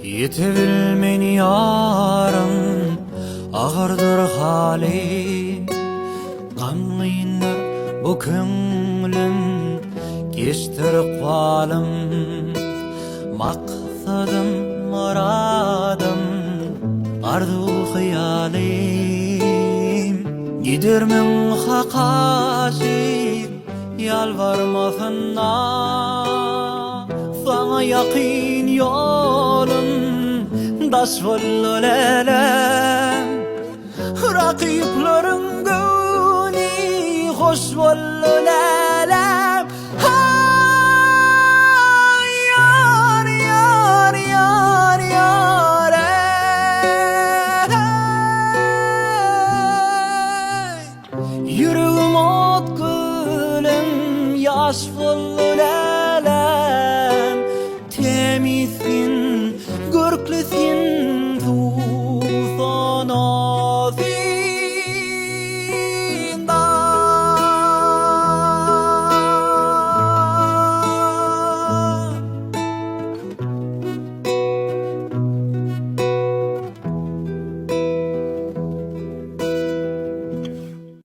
Yetebilmeni yarım ağırdır halim, gamlıyındır bu könglim, geçtir qalım. Maksadım, muradım, arzu hayalim. Gidermen hakaşim, yalvarmasınna. Sana yakin yolum, daş volulelem. Rakiplerin gönlü hoş volulelem. Yar, yar, yar, yar, yüreğim ot gülüm, yaş volulelem. Temizsin, görklisin,